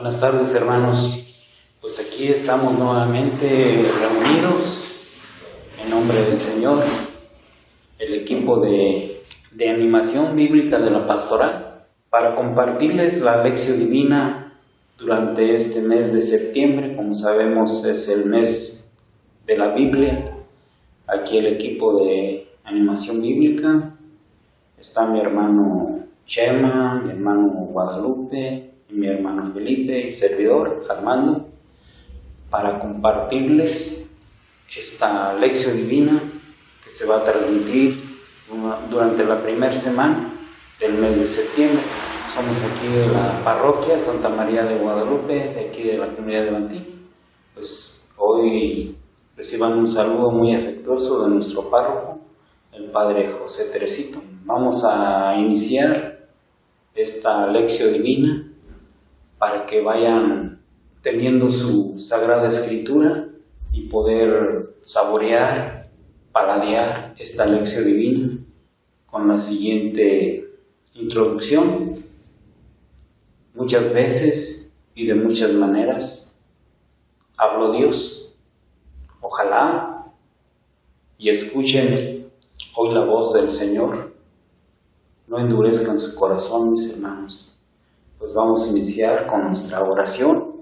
Buenas tardes, hermanos. Pues aquí estamos nuevamente reunidos en nombre del Señor, el equipo de animación bíblica de la pastoral, para compartirles la lección divina durante este mes de septiembre. Como sabemos, es el mes de la Biblia. Aquí el equipo de animación bíblica está mi hermano Chema, mi hermano Guadalupe, mi hermano Felipe y servidor Armando, para compartirles esta lección divina que se va a transmitir durante la primera semana del mes de septiembre. Somos aquí de la parroquia Santa María de Guadalupe, de aquí de la comunidad de Bantín. Pues hoy reciban un saludo muy afectuoso de nuestro párroco, el padre José Teresito. Vamos a iniciar esta lección divina para que vayan teniendo su Sagrada Escritura y poder saborear, paladear esta lección divina con la siguiente introducción. Muchas veces y de muchas maneras habló Dios. Ojalá y escuchen hoy la voz del Señor. No endurezcan su corazón, mis hermanos. Pues vamos a iniciar con nuestra oración.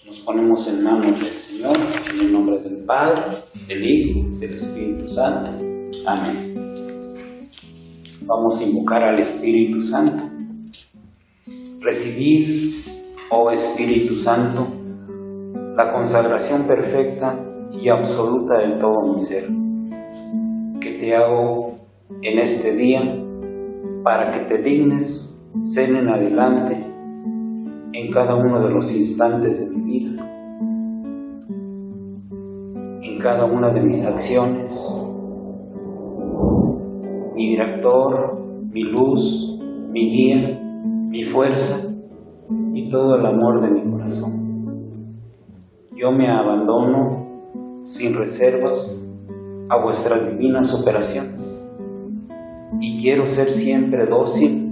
Nos ponemos en manos del Señor, en el nombre del Padre, del Hijo, del Espíritu Santo. Amén. Vamos a invocar al Espíritu Santo. Recibid, oh Espíritu Santo, la consagración perfecta y absoluta de todo mi ser, que te hago en este día, para que te dignes ser en adelante en cada uno de los instantes de mi vida, en cada una de mis acciones, mi director, mi luz, mi guía, mi fuerza y todo el amor de mi corazón. Yo me abandono sin reservas a vuestras divinas operaciones y quiero ser siempre dócil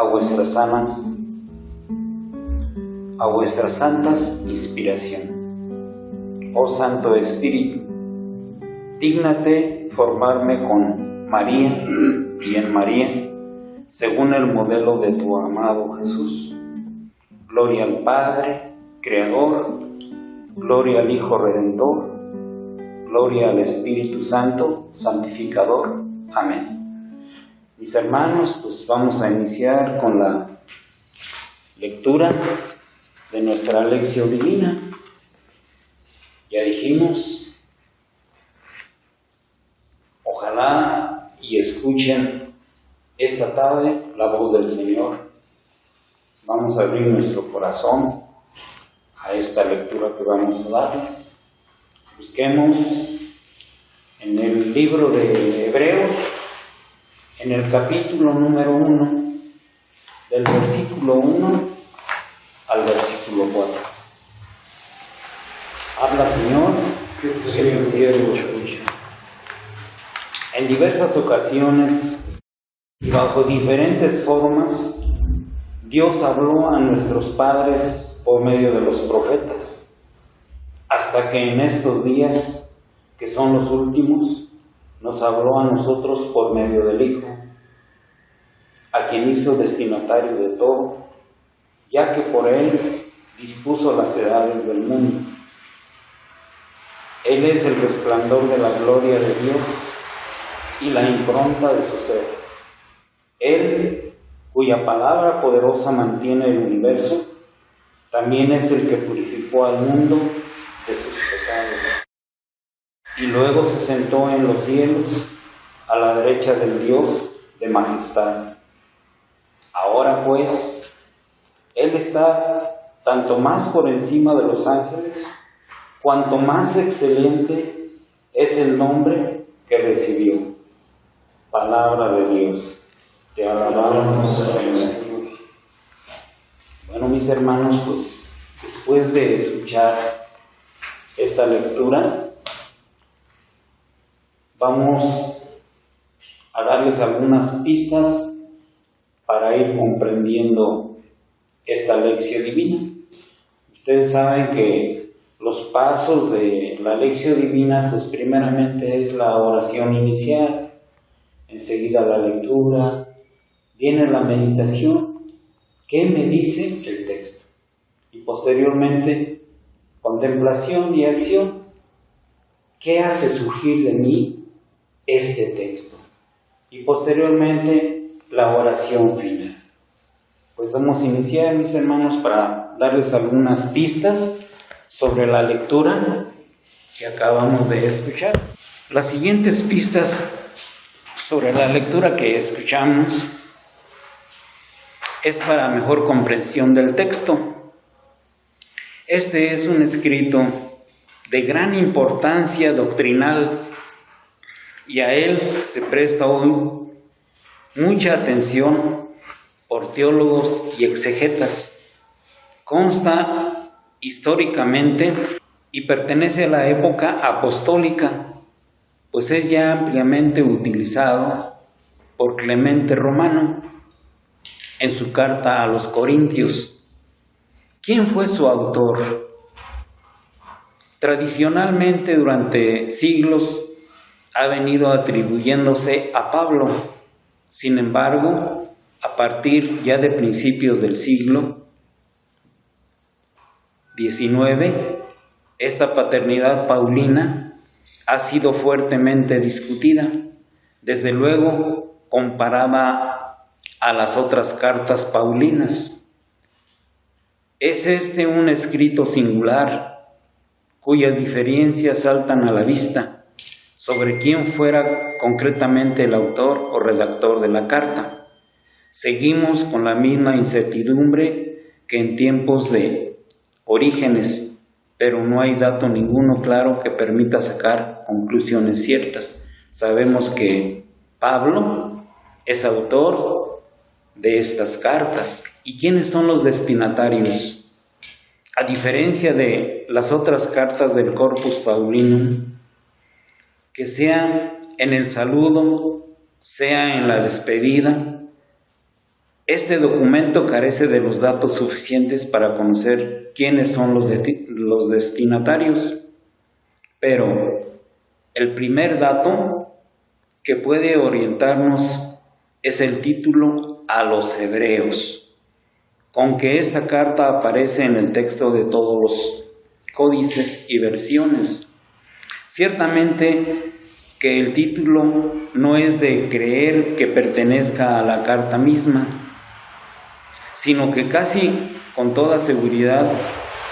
a vuestras santas inspiraciones. Oh Santo Espíritu, dígnate formarme con María y en María, según el modelo de tu amado Jesús. Gloria al Padre, Creador, gloria al Hijo Redentor, gloria al Espíritu Santo, Santificador. Amén. Mis hermanos, pues vamos a iniciar con la lectura de nuestra lección divina. Ya dijimos, ojalá y escuchen esta tarde la voz del Señor. Vamos a abrir nuestro corazón a esta lectura que vamos a dar. Busquemos en el libro de Hebreos, en el capítulo número 1, del versículo 1 al versículo 4. Habla, Señor, que tu siervo escucha. En diversas ocasiones y bajo diferentes formas, Dios habló a nuestros padres por medio de los profetas, hasta que en estos días, que son los últimos, nos habló a nosotros por medio del Hijo, a quien hizo destinatario de todo, ya que por Él dispuso las edades del mundo. Él es el resplandor de la gloria de Dios y la impronta de su ser. Él, cuya palabra poderosa mantiene el universo, también es el que purificó al mundo de sus pecados. Y luego se sentó en los cielos, a la derecha del Dios de majestad. Ahora pues, Él está tanto más por encima de los ángeles, cuanto más excelente es el nombre que recibió. Palabra de Dios. Te alabamos, Señor. Bueno, mis hermanos, pues después de escuchar esta lectura, vamos a darles algunas pistas para ir comprendiendo esta lección divina. Ustedes saben que los pasos de la lección divina, pues primeramente es la oración inicial, enseguida la lectura, viene la meditación, ¿qué me dice el texto? Y posteriormente, contemplación y acción, ¿qué hace surgir de mí este texto? Y posteriormente, la oración final. Pues vamos a iniciar, mis hermanos, para darles algunas pistas sobre la lectura que acabamos de escuchar. Las siguientes pistas sobre la lectura que escuchamos es para mejor comprensión del texto. Este es un escrito de gran importancia doctrinal y a él se presta hoy mucha atención por teólogos y exegetas. Consta históricamente y pertenece a la época apostólica, pues es ya ampliamente utilizado por Clemente Romano en su carta a los Corintios. ¿Quién fue su autor? Tradicionalmente, durante siglos, ha venido atribuyéndose a Pablo. Sin embargo, a partir ya de principios del siglo XIX, esta paternidad paulina ha sido fuertemente discutida, desde luego comparada a las otras cartas paulinas. Es este un escrito singular, cuyas diferencias saltan a la vista sobre quién fuera concretamente el autor o redactor de la carta. Seguimos con la misma incertidumbre que en tiempos de Orígenes, pero no hay dato ninguno claro que permita sacar conclusiones ciertas. Sabemos que Pablo es autor de estas cartas. ¿Y quiénes son los destinatarios? A diferencia de las otras cartas del Corpus Paulinum, que sea en el saludo, sea en la despedida, este documento carece de los datos suficientes para conocer quiénes son los destinatarios. Pero el primer dato que puede orientarnos es el título a los Hebreos, con que esta carta aparece en el texto de todos los códices y versiones. Ciertamente que el título no es de creer que pertenezca a la carta misma, sino que casi con toda seguridad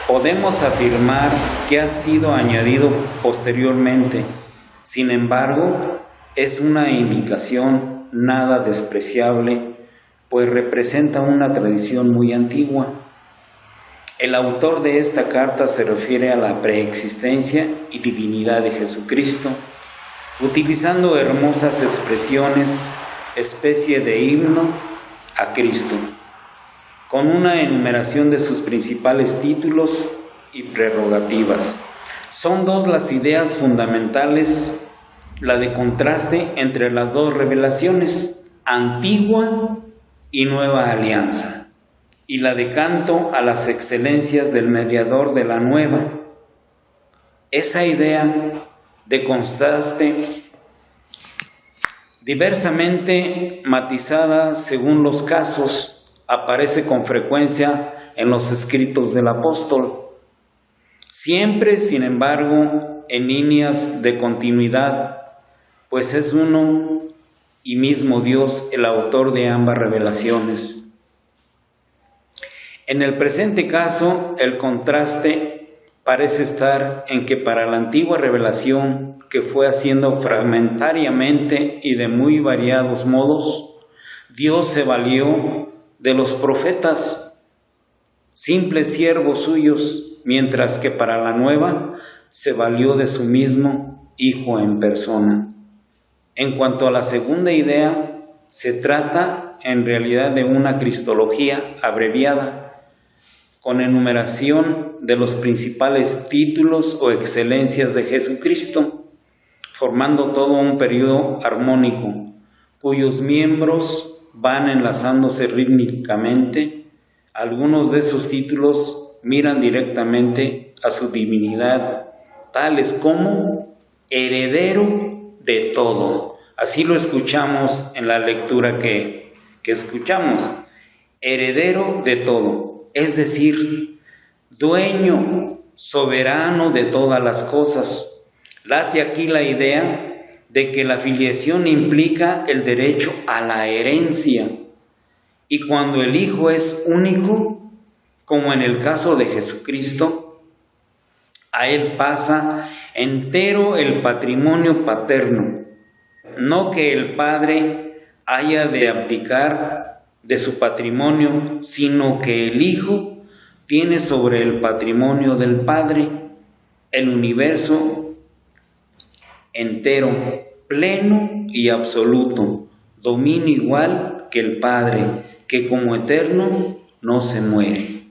podemos afirmar que ha sido añadido posteriormente. Sin embargo, es una indicación nada despreciable, pues representa una tradición muy antigua. El autor de esta carta se refiere a la preexistencia y divinidad de Jesucristo, utilizando hermosas expresiones, especie de himno a Cristo, con una enumeración de sus principales títulos y prerrogativas. Son dos las ideas fundamentales, la de contraste entre las dos revelaciones, antigua y nueva alianza, y la de canto a las excelencias del mediador de la nueva. Esa idea de contraste, diversamente matizada según los casos, aparece con frecuencia en los escritos del apóstol, siempre, sin embargo, en líneas de continuidad, pues es uno y mismo Dios el autor de ambas revelaciones. En el presente caso, el contraste parece estar en que para la antigua revelación, que fue haciendo fragmentariamente y de muy variados modos, Dios se valió de los profetas, simples siervos suyos, mientras que para la nueva se valió de su mismo Hijo en persona. En cuanto a la segunda idea, se trata en realidad de una cristología abreviada, con enumeración de los principales títulos o excelencias de Jesucristo, formando todo un periodo armónico, cuyos miembros van enlazándose rítmicamente Algunos de esos títulos miran directamente a su divinidad, tales como heredero de todo. Así lo escuchamos en la lectura que escuchamos. Heredero de todo, es decir, dueño, soberano de todas las cosas. Late aquí la idea de que la filiación implica el derecho a la herencia. Y cuando el Hijo es único, como en el caso de Jesucristo, a Él pasa entero el patrimonio paterno. No que el Padre haya de abdicar de su patrimonio, sino que el Hijo tiene sobre el patrimonio del Padre el universo entero, pleno y absoluto, dominio igual que el Padre, que como eterno no se muere.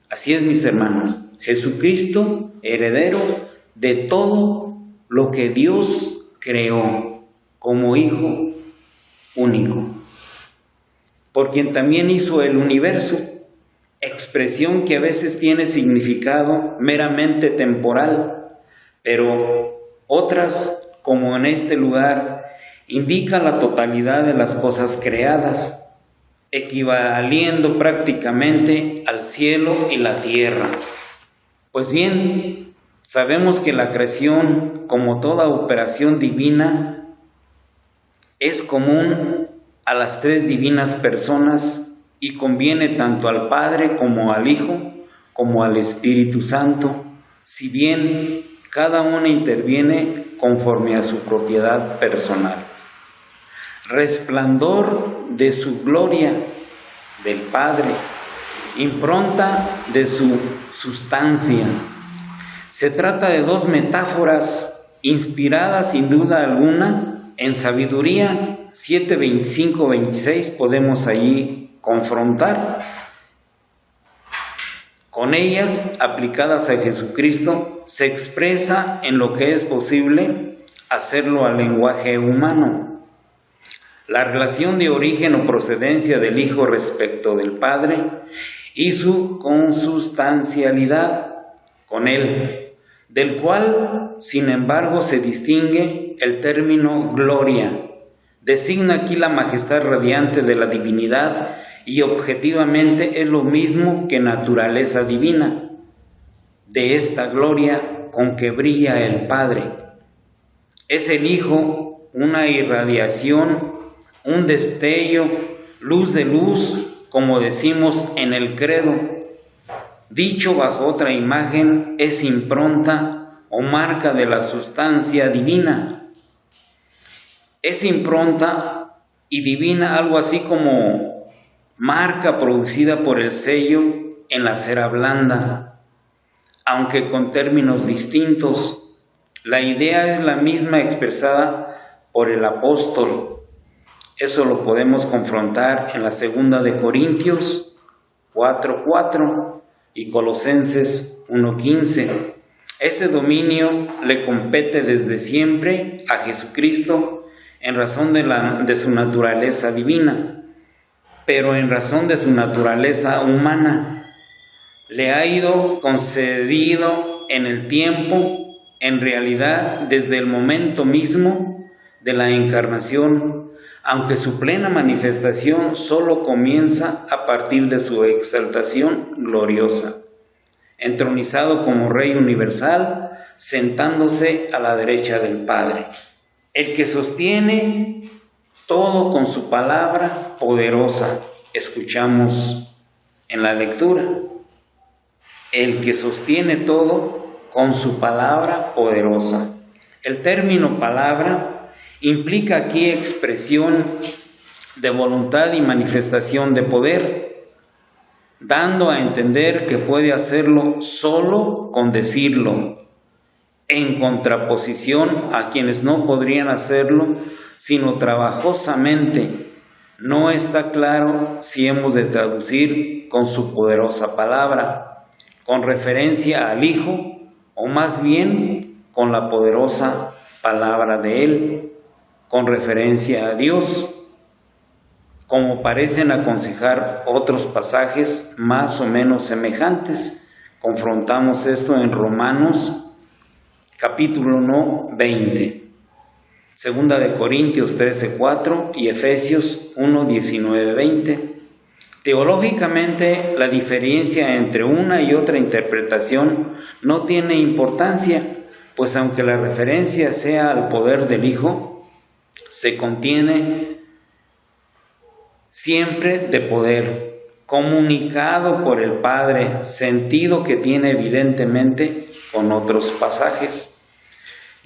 Así es, mis hermanos, Jesucristo, heredero de todo lo que Dios creó como Hijo único, por quien también hizo el universo, expresión que a veces tiene significado meramente temporal, pero otras, como en este lugar, indica la totalidad de las cosas creadas, equivaliendo prácticamente al cielo y la tierra. Pues bien, sabemos que la creación, como toda operación divina, es común a las tres divinas personas y conviene tanto al Padre como al Hijo, como al Espíritu Santo, si bien cada una interviene conforme a su propiedad personal. Resplandor de su gloria, del Padre, impronta de su sustancia. Se trata de dos metáforas inspiradas sin duda alguna en Sabiduría 7:25-26, podemos allí confrontar. Con ellas, aplicadas a Jesucristo, se expresa en lo que es posible hacerlo al lenguaje humano. La relación de origen o procedencia del Hijo respecto del Padre y su consustancialidad con Él, del cual, sin embargo, se distingue el término gloria. Designa aquí la majestad radiante de la divinidad y objetivamente es lo mismo que naturaleza divina. De esta gloria con que brilla el Padre. Es el Hijo una irradiación, un destello, luz de luz, como decimos en el credo. Dicho bajo otra imagen, es impronta o marca de la sustancia divina. Es impronta y divina, algo así como marca producida por el sello en la cera blanda, aunque con términos distintos. La idea es la misma expresada por el apóstol. Eso lo podemos confrontar en la 2 de Corintios 4:4 y Colosenses 1:15. Ese dominio le compete desde siempre a Jesucristo en razón de su naturaleza divina, pero en razón de su naturaleza humana. Le ha ido concedido en el tiempo, en realidad desde el momento mismo de la encarnación, aunque su plena manifestación solo comienza a partir de su exaltación gloriosa, entronizado como Rey universal, sentándose a la derecha del Padre, el que sostiene todo con su palabra poderosa. Escuchamos en la lectura, el que sostiene todo con su palabra poderosa. El término palabra implica aquí expresión de voluntad y manifestación de poder, dando a entender que puede hacerlo solo con decirlo, en contraposición a quienes no podrían hacerlo sino trabajosamente. No está claro si hemos de traducir con su poderosa palabra, con referencia al Hijo, o más bien con la poderosa palabra de Él, con referencia a Dios, como parecen aconsejar otros pasajes más o menos semejantes. Confrontamos esto en Romanos capítulo 20, Segunda de Corintios 13:4 y Efesios 1:19-20. Teológicamente, la diferencia entre una y otra interpretación no tiene importancia, pues aunque la referencia sea al poder del Hijo, se contiene siempre de poder, comunicado por el Padre, sentido que tiene evidentemente con otros pasajes.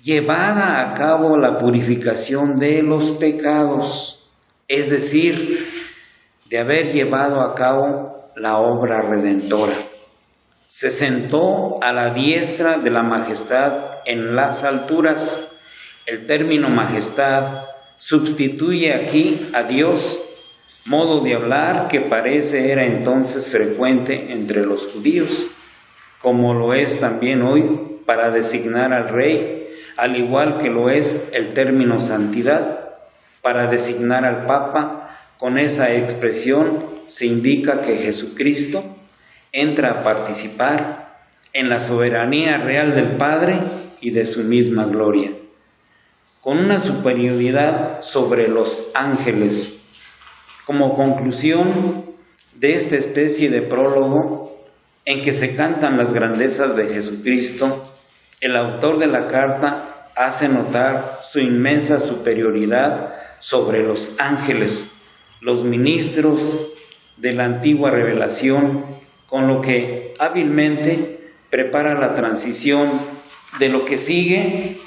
Llevada a cabo la purificación de los pecados, es decir, de haber llevado a cabo la obra redentora. Se sentó a la diestra de la majestad en las alturas. El término majestad sustituye aquí a Dios, modo de hablar que parece era entonces frecuente entre los judíos, como lo es también hoy para designar al rey, al igual que lo es el término santidad para designar al Papa. Con esa expresión se indica que Jesucristo entra a participar en la soberanía real del Padre y de su misma gloria, con una superioridad sobre los ángeles. Como conclusión de esta especie de prólogo en que se cantan las grandezas de Jesucristo, el autor de la carta hace notar su inmensa superioridad sobre los ángeles, los ministros de la antigua revelación, con lo que hábilmente prepara la transición de lo que sigue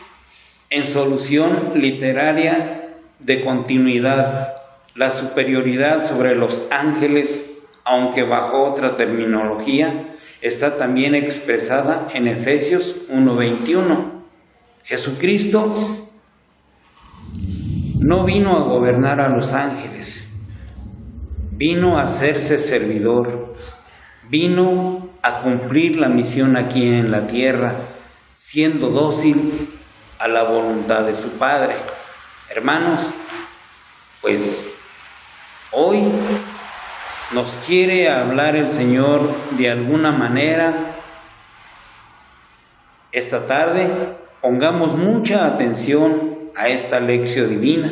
en solución literaria de continuidad. La superioridad sobre los ángeles, aunque bajo otra terminología, está también expresada en Efesios 1:21. Jesucristo no vino a gobernar a los ángeles, vino a hacerse servidor, vino a cumplir la misión aquí en la tierra, siendo dócil a la voluntad de su Padre. Hermanos, pues hoy nos quiere hablar el Señor de alguna manera. Esta tarde pongamos mucha atención a esta lección divina.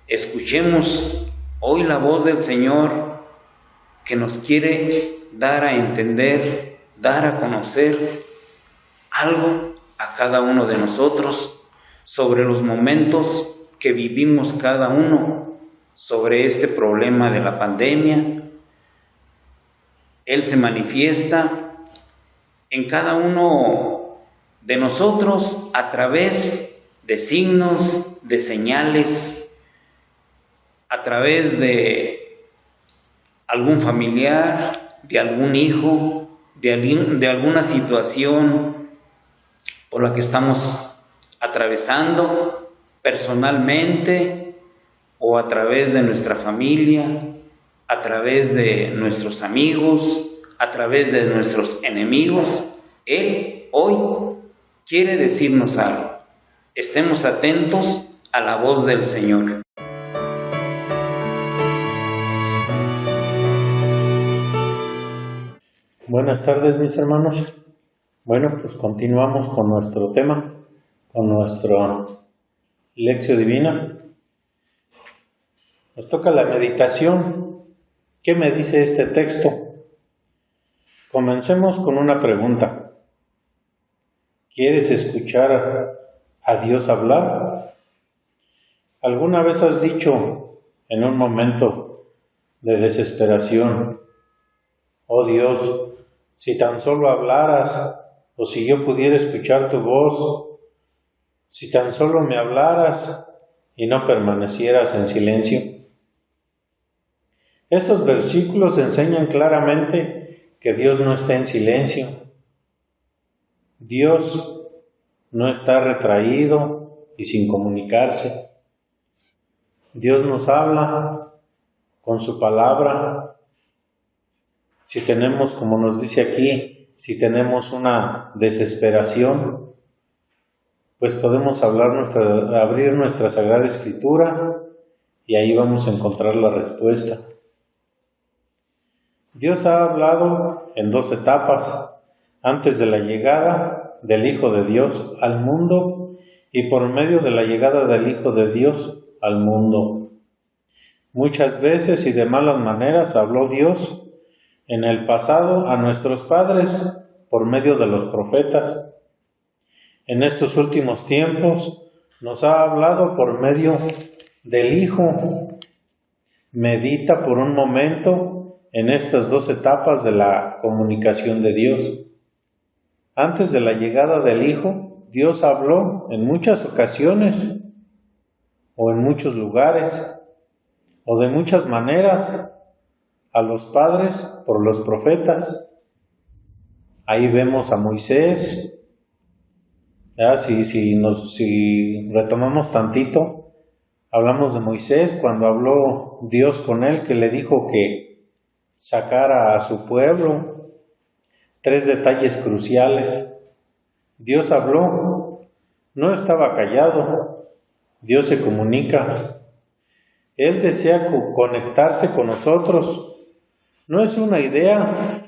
Escuchemos hoy la voz del Señor que nos quiere dar a entender, dar a conocer algo a cada uno de nosotros sobre los momentos que vivimos cada uno, sobre este problema de la pandemia. Él se manifiesta en cada uno de nosotros a través de signos, de señales, a través de algún familiar, de algún hijo, de alguna situación por la que estamos atravesando personalmente, o a través de nuestra familia, a través de nuestros amigos, a través de nuestros enemigos. Él hoy quiere decirnos algo. Estemos atentos a la voz del Señor. Buenas tardes, mis hermanos. Bueno, pues continuamos con nuestro tema, con nuestra lección divina. Nos toca la meditación. ¿Qué me dice este texto? Comencemos con una pregunta. ¿Quieres escuchar a Dios hablar? ¿Alguna vez has dicho en un momento de desesperación: oh Dios, si tan solo hablaras, o si yo pudiera escuchar tu voz, si tan solo me hablaras y no permanecieras en silencio? Estos versículos enseñan claramente que Dios no está en silencio. Dios no está retraído y sin comunicarse. Dios nos habla con su palabra. Si tenemos, como nos dice aquí, si tenemos una desesperación, pues podemos abrir nuestra Sagrada Escritura y ahí vamos a encontrar la respuesta. Dios ha hablado en 2 etapas, antes de la llegada del Hijo de Dios al mundo y por medio de la llegada del Hijo de Dios al mundo. Muchas veces y de malas maneras habló Dios en el pasado a nuestros padres por medio de los profetas. En estos últimos tiempos nos ha hablado por medio del Hijo. Medita por un momento en estas 2 etapas de la comunicación de Dios. Antes de la llegada del Hijo, Dios habló en muchas ocasiones o en muchos lugares o de muchas maneras a los padres por los profetas. Ahí vemos a Moisés. Si retomamos tantito, hablamos de Moisés cuando habló Dios con él, que le dijo que sacara a su pueblo. 3 detalles cruciales. Dios habló, no estaba callado, Dios se comunica. Él desea conectarse con nosotros. No es una idea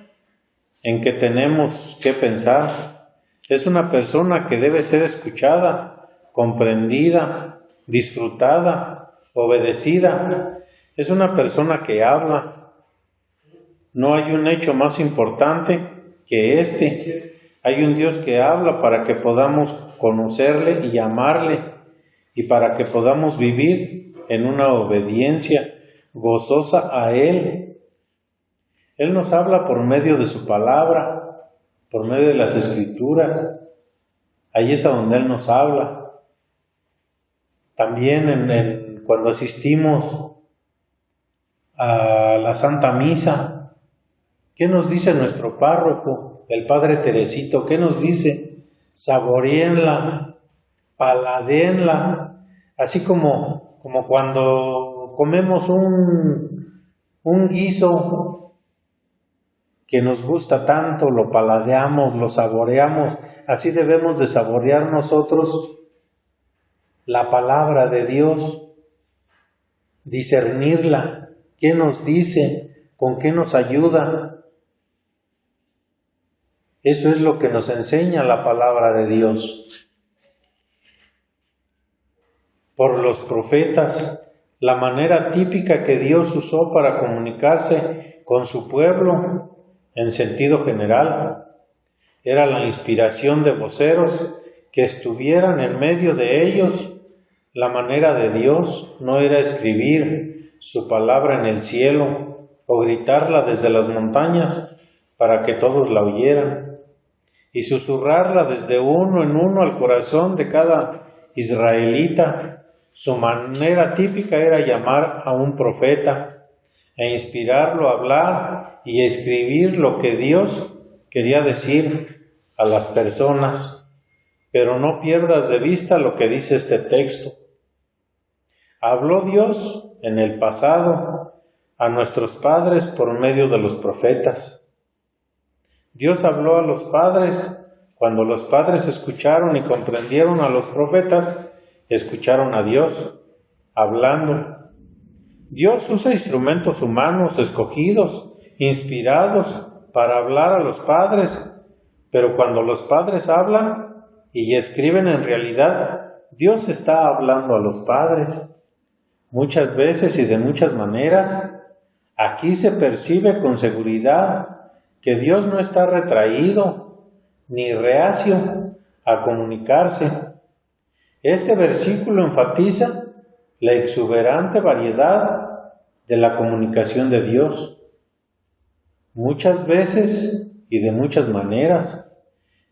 en que tenemos que pensar. Es una persona que debe ser escuchada, comprendida, disfrutada, obedecida. Es una persona que habla. No hay un hecho más importante que este. Hay un Dios que habla para que podamos conocerle y amarle y para que podamos vivir en una obediencia gozosa a Él. Él nos habla por medio de su palabra, por medio de las Escrituras. Ahí es a donde Él nos habla. También cuando asistimos a la Santa Misa, ¿qué nos dice nuestro párroco, el Padre Teresito? ¿Qué nos dice? Saboréenla, paladéenla, así como cuando comemos un guiso que nos gusta tanto, lo paladeamos, lo saboreamos. Así debemos de saborear nosotros la palabra de Dios, discernirla, qué nos dice, con qué nos ayuda. Eso es lo que nos enseña la palabra de Dios. Por los profetas, la manera típica que Dios usó para comunicarse con su pueblo, en sentido general, era la inspiración de voceros que estuvieran en medio de ellos. La manera de Dios no era escribir su palabra en el cielo o gritarla desde las montañas para que todos la oyeran y susurrarla desde uno en uno al corazón de cada israelita. Su manera típica era llamar a un profeta e inspirarlo a hablar y a escribir lo que Dios quería decir a las personas. Pero no pierdas de vista lo que dice este texto. Habló Dios en el pasado a nuestros padres por medio de los profetas. Dios habló a los padres. Cuando los padres escucharon y comprendieron a los profetas, escucharon a Dios hablando. Dios usa instrumentos humanos escogidos, inspirados para hablar a los padres, pero cuando los padres hablan y escriben en realidad, Dios está hablando a los padres. Muchas veces y de muchas maneras, aquí se percibe con seguridad que Dios no está retraído ni reacio a comunicarse. Este versículo enfatiza la exuberante variedad de la comunicación de Dios. Muchas veces y de muchas maneras.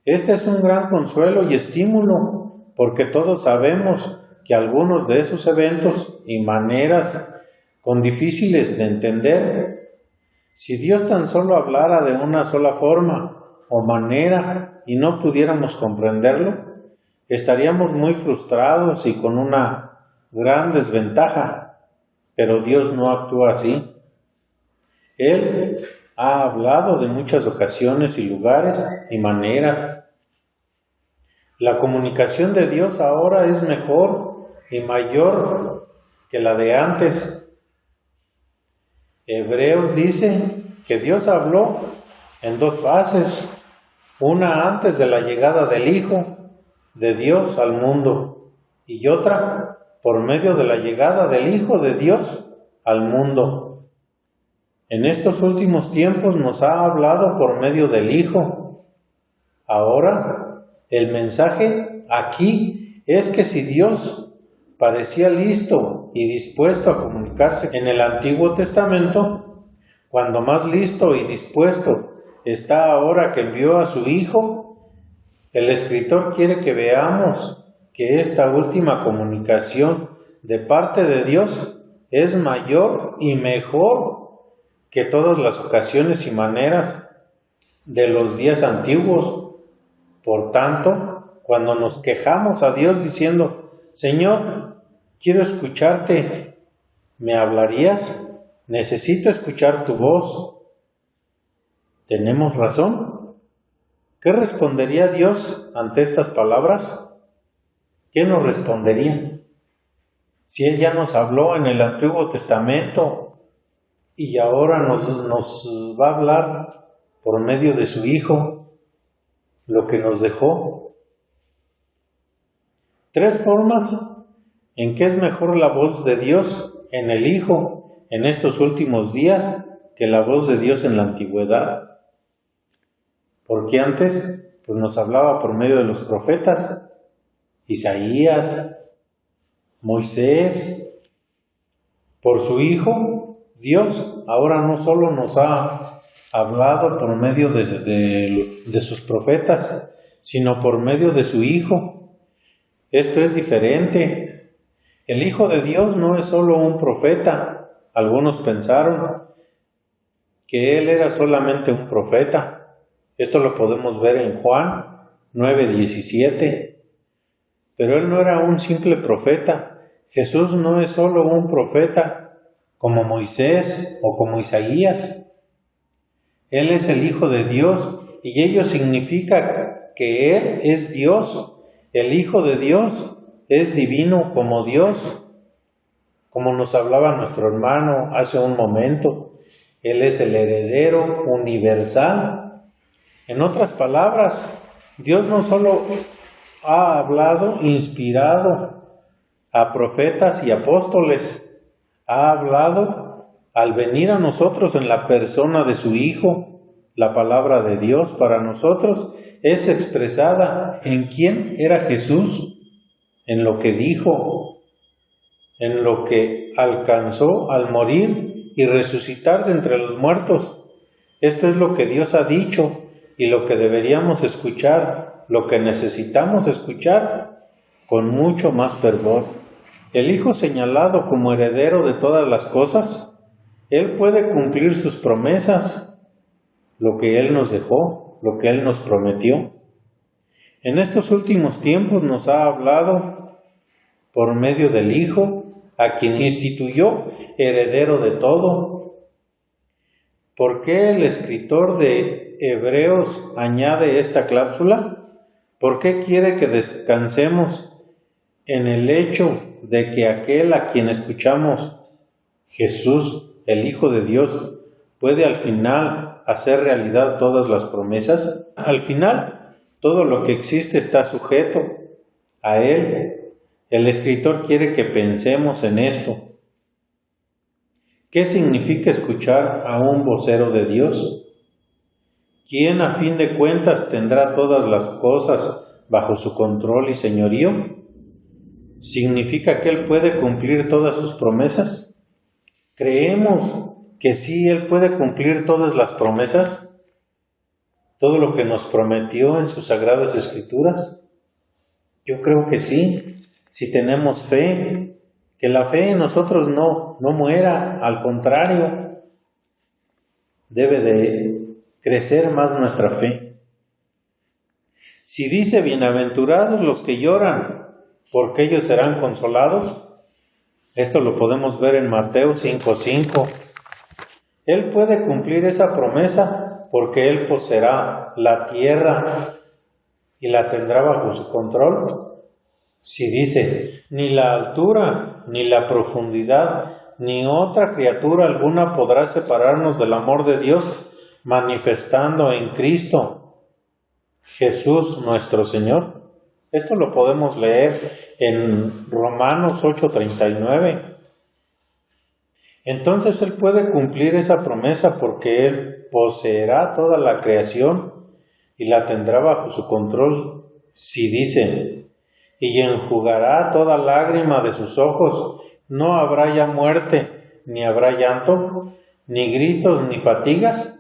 Este es un gran consuelo y estímulo, porque todos sabemos que algunos de esos eventos y maneras son difíciles de entender. Si Dios tan solo hablara de una sola forma o manera y no pudiéramos comprenderlo, estaríamos muy frustrados y con una gran desventaja, pero Dios no actúa así. Él ha hablado de muchas ocasiones y lugares y maneras. La comunicación de Dios ahora es mejor y mayor que la de antes. Hebreos dice que Dios habló en dos fases, una antes de la llegada del Hijo de Dios al mundo y otra por medio de la llegada del Hijo de Dios al mundo. En estos últimos tiempos nos ha hablado por medio del Hijo. Ahora, el mensaje aquí es que si Dios parecía listo y dispuesto a comunicarse en el Antiguo Testamento, cuando más listo y dispuesto está ahora que envió a su Hijo, el escritor quiere que veamos que esta última comunicación de parte de Dios es mayor y mejor que todas las ocasiones y maneras de los días antiguos. Por tanto, cuando nos quejamos a Dios diciendo, Señor, quiero escucharte, ¿me hablarías? Necesito escuchar tu voz. ¿Tenemos razón? ¿Qué respondería Dios ante estas palabras? ¿Qué nos respondería? Si Él ya nos habló en el Antiguo Testamento y ahora nos va a hablar por medio de su Hijo, lo que nos dejó. 3 formas en que es mejor la voz de Dios en el Hijo en estos últimos días que la voz de Dios en la antigüedad. Porque antes nos hablaba por medio de los profetas, Isaías, Moisés. Por su Hijo, Dios ahora no solo nos ha hablado por medio de sus profetas, sino por medio de su Hijo. Esto es diferente. El Hijo de Dios no es solo un profeta. Algunos pensaron que Él era solamente un profeta. Esto lo podemos ver en Juan 9:17. Pero Él no era un simple profeta. Jesús no es solo un profeta como Moisés o como Isaías. Él es el Hijo de Dios y ello significa que Él es Dios. El Hijo de Dios es divino como Dios. Como nos hablaba nuestro hermano hace un momento, Él es el heredero universal. En otras palabras, Dios no solo ha hablado, inspirado a profetas y apóstoles, ha hablado al venir a nosotros en la persona de su Hijo. La palabra de Dios para nosotros es expresada en quién era Jesús, en lo que dijo, en lo que alcanzó al morir y resucitar de entre los muertos. Esto es lo que Dios ha dicho y lo que deberíamos escuchar, lo que necesitamos escuchar con mucho más fervor. El Hijo señalado como heredero de todas las cosas, Él puede cumplir sus promesas, lo que Él nos dejó, lo que Él nos prometió. En estos últimos tiempos nos ha hablado por medio del Hijo, a quien instituyó heredero de todo. ¿Por qué el escritor de Hebreos añade esta cláusula? ¿Por qué quiere que descansemos en el hecho de que aquel a quien escuchamos, Jesús, el Hijo de Dios, puede al final hacer realidad todas las promesas? Al final, todo lo que existe está sujeto a Él. El escritor quiere que pensemos en esto. ¿Qué significa escuchar a un vocero de Dios? ¿Quién a fin de cuentas tendrá todas las cosas bajo su control y señorío? ¿Significa que Él puede cumplir todas sus promesas? ¿Creemos que sí Él puede cumplir todas las promesas? ¿Todo lo que nos prometió en sus sagradas escrituras? Yo creo que sí. Si tenemos fe, que la fe en nosotros no muera, al contrario, debe de crecer más nuestra fe. Si dice, bienaventurados los que lloran, porque ellos serán consolados, esto lo podemos ver en Mateo 5:5. Él puede cumplir esa promesa porque Él poseerá la tierra y la tendrá bajo su control. Si dice, ni la altura ni la profundidad, ni otra criatura alguna podrá separarnos del amor de Dios manifestando en Cristo Jesús nuestro Señor. Esto lo podemos leer en Romanos 8:39. Entonces Él puede cumplir esa promesa porque Él poseerá toda la creación y la tendrá bajo su control, si dice, y enjugará toda lágrima de sus ojos. No habrá ya muerte, ni habrá llanto, ni gritos, ni fatigas,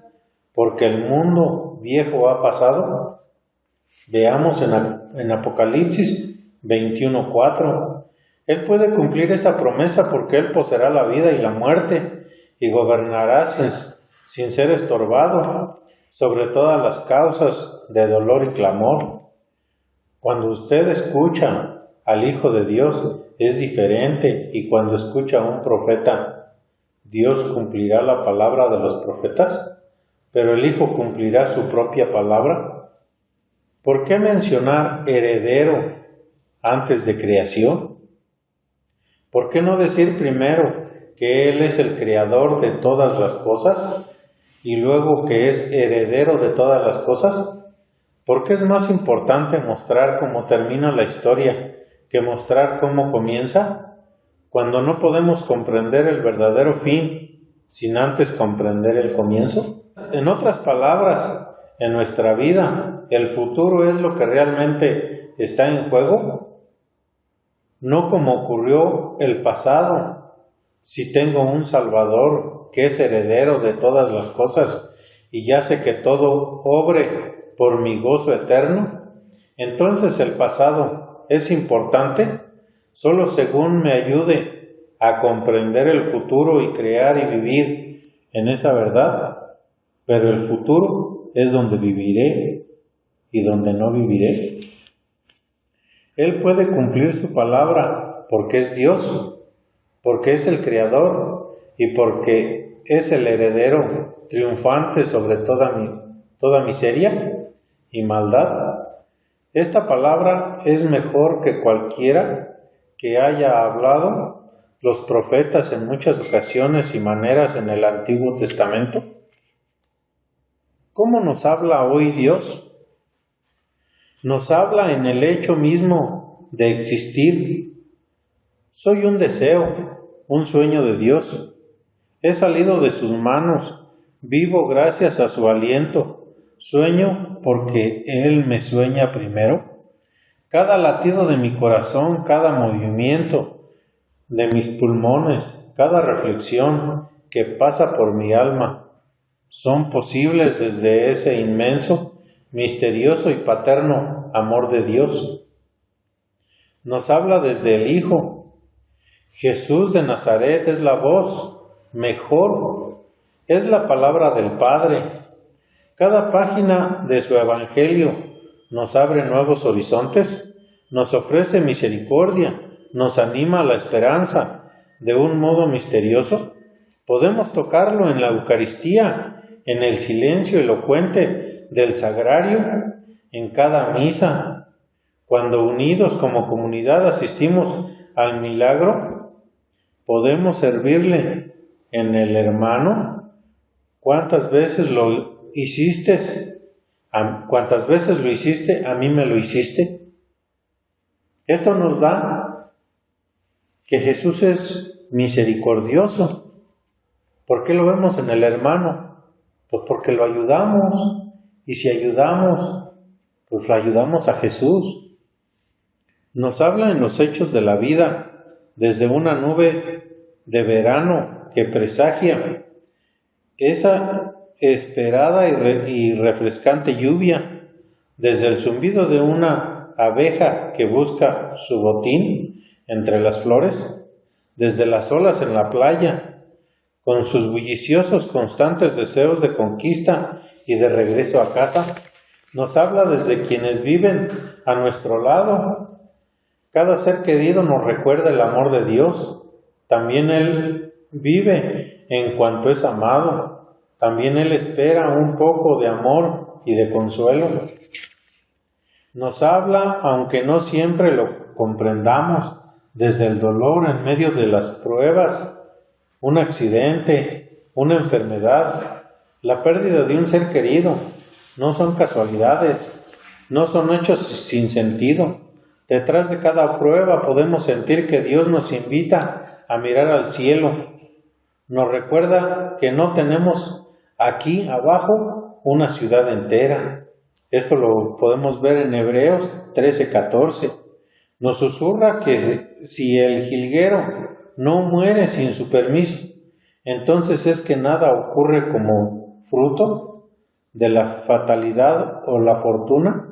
porque el mundo viejo ha pasado. Veamos en Apocalipsis 21:4. Él puede cumplir esa promesa porque Él poseerá la vida y la muerte y gobernará sin ser estorbado sobre todas las causas de dolor y clamor. Cuando usted escucha al Hijo de Dios es diferente, y cuando escucha a un profeta, Dios cumplirá la palabra de los profetas, pero el Hijo cumplirá su propia palabra. ¿Por qué mencionar heredero antes de creación? ¿Por qué no decir primero que Él es el creador de todas las cosas y luego que es heredero de todas las cosas? ¿Por qué es más importante mostrar cómo termina la historia que mostrar cómo comienza? Cuando no podemos comprender el verdadero fin sin antes comprender el comienzo. En otras palabras, en nuestra vida, ¿el futuro es lo que realmente está en juego? No como ocurrió el pasado. Si tengo un Salvador que es heredero de todas las cosas y ya sé que todo obre por mi gozo eterno, entonces el pasado es importante solo según me ayude a comprender el futuro y crear y vivir en esa verdad. Pero el futuro es donde viviré y donde no viviré. Él puede cumplir su palabra porque es Dios, porque es el Creador y porque es el heredero triunfante sobre toda miseria y maldad. Esta palabra es mejor que cualquiera que haya hablado los profetas en muchas ocasiones y maneras en el Antiguo Testamento. ¿Cómo nos habla hoy Dios? Nos habla en el hecho mismo de existir. Soy un deseo, un sueño de Dios. He salido de sus manos, vivo gracias a su aliento. Sueño porque Él me sueña primero. Cada latido de mi corazón, cada movimiento de mis pulmones, cada reflexión que pasa por mi alma, son posibles desde ese inmenso, misterioso y paterno amor de Dios. Nos habla desde el Hijo. Jesús de Nazaret es la voz mejor, es la palabra del Padre. Cada página de su Evangelio nos abre nuevos horizontes, nos ofrece misericordia, nos anima a la esperanza de un modo misterioso. Podemos tocarlo en la Eucaristía, en el silencio elocuente del sagrario, en cada misa. Cuando unidos como comunidad asistimos al milagro, podemos servirle en el hermano. ¿Cuántas veces lo hiciste? ¿Cuántas veces lo hiciste? A mí me lo hiciste. Esto nos da que Jesús es misericordioso. ¿Por qué lo vemos en el hermano? Pues porque lo ayudamos. Y si ayudamos, pues lo ayudamos a Jesús. Nos habla en los hechos de la vida, desde una nube de verano que presagia esa esperada y refrescante lluvia, desde el zumbido de una abeja que busca su botín entre las flores, desde las olas en la playa, con sus bulliciosos constantes deseos de conquista y de regreso a casa. Nos habla desde quienes viven a nuestro lado. Cada ser querido nos recuerda el amor de Dios. También Él vive en cuanto es amado. También Él espera un poco de amor y de consuelo. Nos habla, aunque no siempre lo comprendamos, desde el dolor en medio de las pruebas, un accidente, una enfermedad, la pérdida de un ser querido. No son casualidades, no son hechos sin sentido. Detrás de cada prueba podemos sentir que Dios nos invita a mirar al cielo. Nos recuerda que no tenemos aquí abajo una ciudad entera. Esto lo podemos ver en Hebreos 13:14. Nos susurra que si el jilguero no muere sin su permiso, entonces es que nada ocurre como fruto de la fatalidad o la fortuna.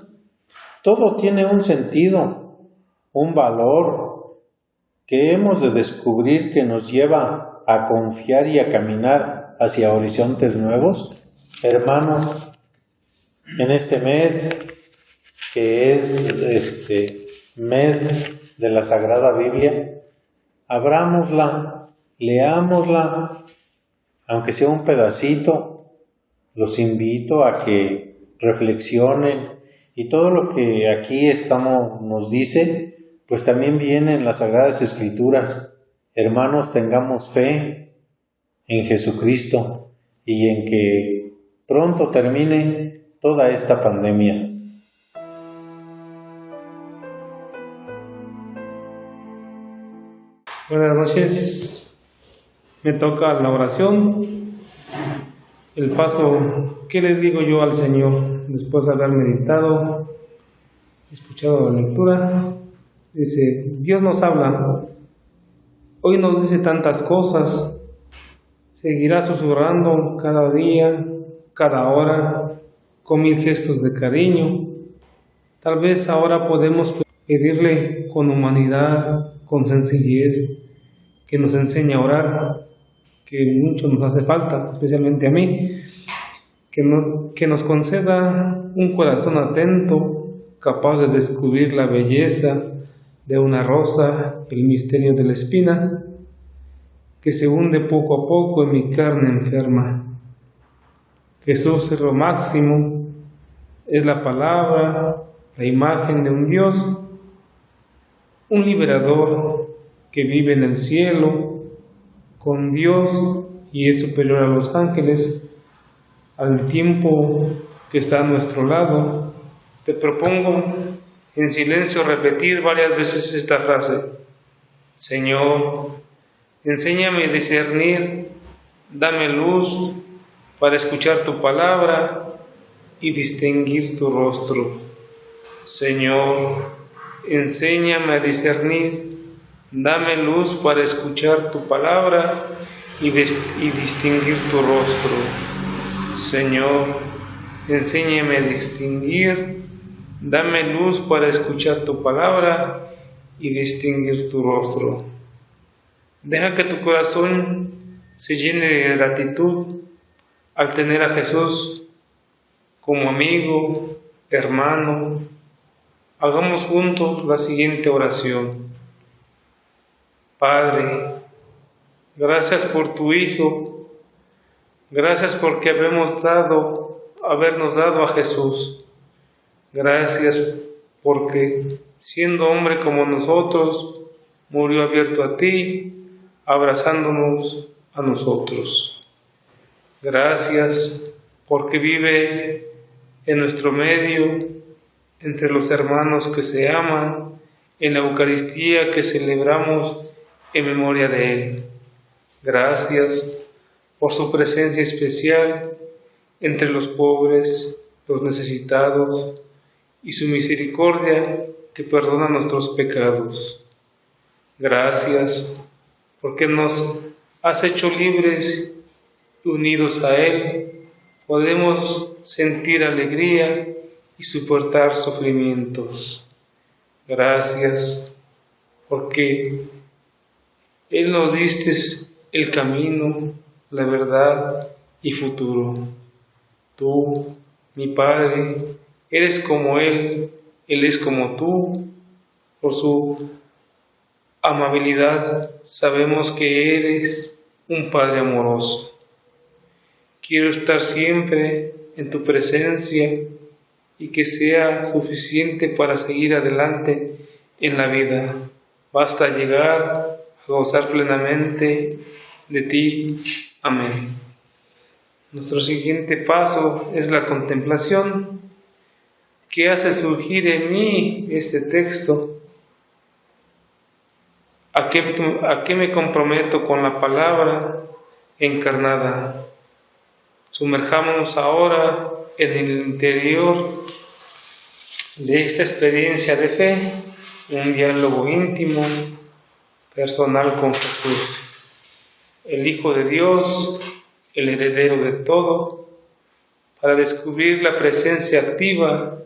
Todo tiene un sentido, un valor que hemos de descubrir que nos lleva a confiar y a caminar hacia horizontes nuevos. Hermanos, en este mes, que es mes de la Sagrada Biblia, abrámosla, leámosla, aunque sea un pedacito. Los invito a que reflexionen, y todo lo que aquí nos dice, pues también viene en las Sagradas Escrituras. Hermanos, tengamos fe en Jesucristo y en que pronto termine toda esta pandemia. Buenas noches. Me toca la oración. El paso, ¿qué le digo yo al Señor? Después de haber meditado, escuchado la lectura, dice, Dios nos habla. Hoy nos dice tantas cosas. Seguirá susurrando cada día, cada hora, con 1000 gestos de cariño. Tal vez ahora podemos pedirle con humanidad, con sencillez, que nos enseñe a orar, que mucho nos hace falta, especialmente a mí, que nos conceda un corazón atento, capaz de descubrir la belleza de una rosa, el misterio de la espina, que se hunde poco a poco en mi carne enferma. Jesús es lo máximo, es la palabra, la imagen de un Dios, un liberador que vive en el cielo con Dios y es superior a los ángeles, al tiempo que está a nuestro lado. Te propongo en silencio repetir varias veces esta frase: Señor, enséñame a discernir, dame luz para escuchar tu palabra y distinguir tu rostro. Señor, enséñame a discernir, dame luz para escuchar tu palabra y distinguir tu rostro. Señor, enséñame a distinguir, dame luz para escuchar tu palabra y distinguir tu rostro. Deja que tu corazón se llene de gratitud al tener a Jesús como amigo, hermano. Hagamos juntos la siguiente oración. Padre, gracias por tu Hijo, gracias porque habernos dado a Jesús. Gracias porque, siendo hombre como nosotros, murió abierto a ti, abrazándonos a nosotros. Gracias porque vive en nuestro medio, entre los hermanos que se aman, en la Eucaristía que celebramos en memoria de Él. Gracias por su presencia especial entre los pobres, los necesitados, y su misericordia que perdona nuestros pecados. Gracias porque nos has hecho libres y unidos a Él podemos sentir alegría y soportar sufrimientos. Gracias porque Él nos diste el camino, la verdad y futuro. Tú, mi Padre, eres como Él es como tú. Por su amabilidad sabemos que eres un Padre amoroso. Quiero estar siempre en tu presencia y que sea suficiente para seguir adelante en la vida. basta llegar a gozar plenamente de ti. Amén. Nuestro siguiente paso es la contemplación, que hace surgir en mí este texto. ¿A qué me comprometo con la palabra encarnada? Sumerjámonos ahora en el interior de esta experiencia de fe, un diálogo íntimo, personal con Jesús, el Hijo de Dios, el heredero de todo, para descubrir la presencia activa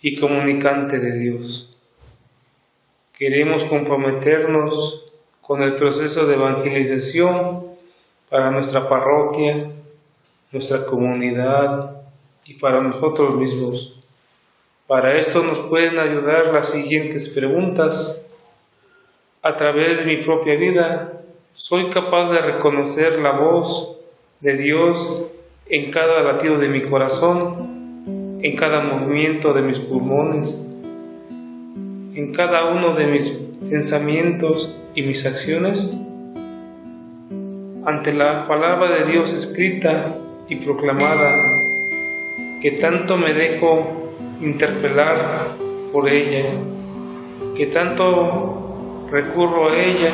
y comunicante de Dios. Queremos comprometernos con el proceso de evangelización para nuestra parroquia, nuestra comunidad y para nosotros mismos. Para esto nos pueden ayudar las siguientes preguntas. A través de mi propia vida, ¿soy capaz de reconocer la voz de Dios en cada latido de mi corazón, en cada movimiento de mis pulmones, en cada uno de mis pensamientos y mis acciones? Ante la palabra de Dios escrita y proclamada, que tanto me dejo interpelar por ella, que tanto recurro a ella,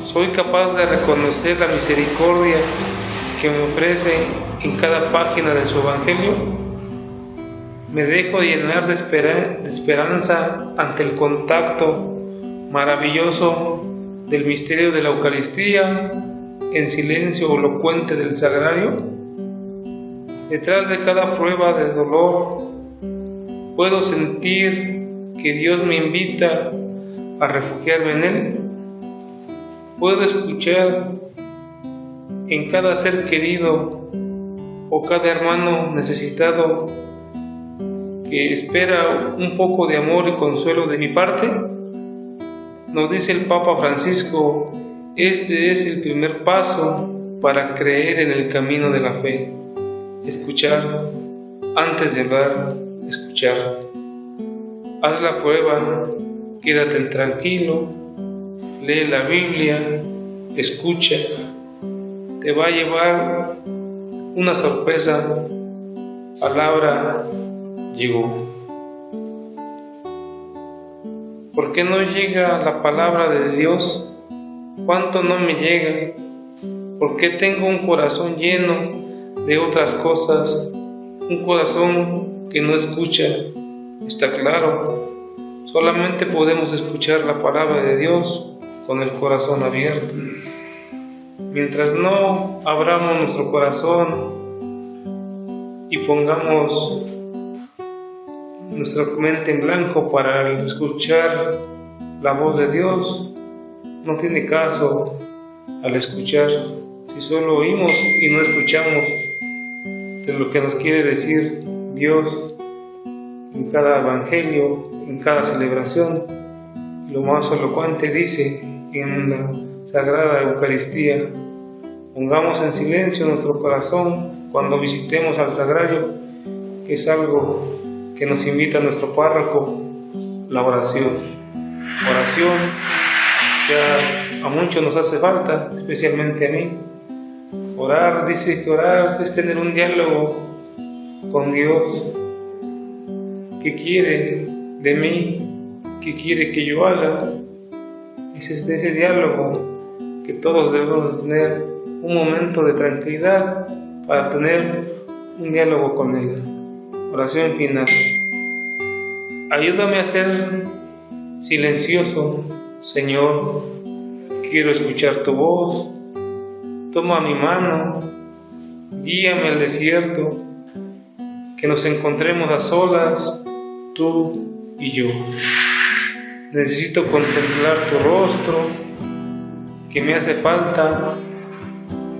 ¿soy capaz de reconocer la misericordia que me ofrece en cada página de su Evangelio? ¿Me dejo llenar de esperanza ante el contacto maravilloso del misterio de la Eucaristía, en silencio elocuente del Sagrario? Detrás de cada prueba de dolor, ¿puedo sentir que Dios me invita a refugiarme en Él? ¿Puedo escuchar en cada ser querido o cada hermano necesitado que espera un poco de amor y consuelo de mi parte? Nos dice el Papa Francisco, este es el primer paso para creer en el camino de la fe. Escuchar antes de hablar, escuchar. Haz la prueba, quédate tranquilo, lee la Biblia, escucha. Te va a llevar una sorpresa. Palabra llegó. ¿Por qué no llega la palabra de Dios? ¿Cuánto no me llega? ¿Por qué tengo un corazón lleno de otras cosas? Un corazón que no escucha. Está claro, solamente podemos escuchar la palabra de Dios con el corazón abierto. Mientras no abramos nuestro corazón y pongamos nuestra mente en blanco para escuchar la voz de Dios, no tiene caso al escuchar. Si solo oímos y no escuchamos de lo que nos quiere decir Dios en cada evangelio, en cada celebración, lo más elocuente dice en la Sagrada Eucaristía. Pongamos en silencio nuestro corazón cuando visitemos al Sagrario, que es algo que nos invita nuestro párroco, la oración. Oración que a muchos nos hace falta, especialmente a mí. Orar, dice que orar es tener un diálogo con Dios. ¿Qué quiere de mí? ¿Qué quiere que yo haga? Es ese diálogo que todos debemos tener, un momento de tranquilidad para tener un diálogo con Él. Oración final. Ayúdame a ser silencioso, Señor. Quiero escuchar tu voz. Toma mi mano, guíame al desierto, que nos encontremos a solas, tú y yo. Necesito contemplar tu rostro, que me hace falta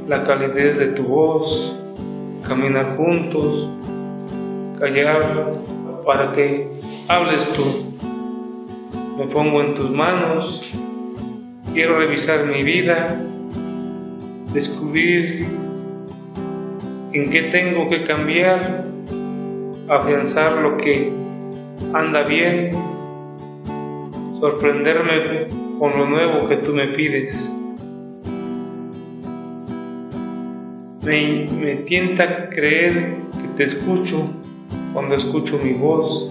la calidez de tu voz, caminar juntos, callar para que hables tú. Me pongo en tus manos, quiero revisar mi vida, descubrir en qué tengo que cambiar, afianzar lo que anda bien, sorprenderme con lo nuevo que tú me pides. Me tienta creer que te escucho cuando escucho mi voz.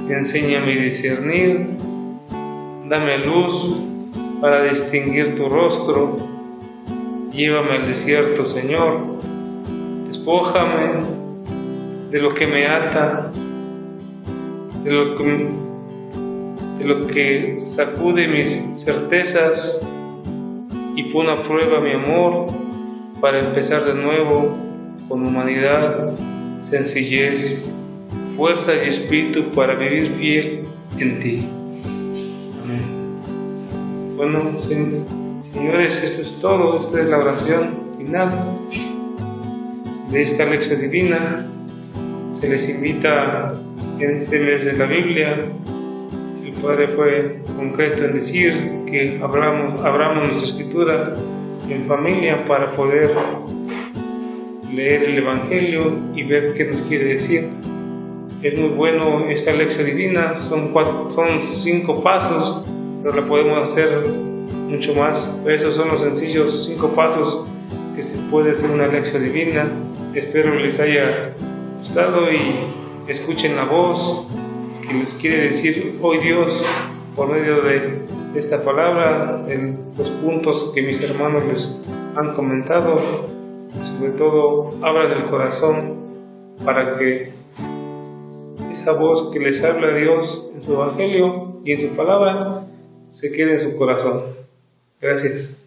Enséñame a discernir, dame luz para distinguir tu rostro. Llévame al desierto, Señor. Despójame de lo que me ata, de lo que sacude mis certezas, y pon a prueba mi amor para empezar de nuevo con humanidad, sencillez, fuerza y espíritu para vivir fiel en ti. Amén. Bueno, señores, esto es todo. Esta es la oración final de esta lección divina. Se les invita en este mes de la Biblia. El Padre fue concreto en decir que abramos nuestra escritura en familia para poder leer el Evangelio y ver qué nos quiere decir. Es muy bueno esta lección divina, son 5 pasos, pero la podemos hacer mucho más. Esos son los sencillos 5 pasos que se puede hacer una lección divina. Espero les haya gustado y escuchen la voz que les quiere decir hoy Dios por medio de esta palabra, en los puntos que mis hermanos les han comentado. Sobre todo, abran el corazón para que esa voz que les habla Dios en su Evangelio y en su palabra se quede en su corazón. Gracias.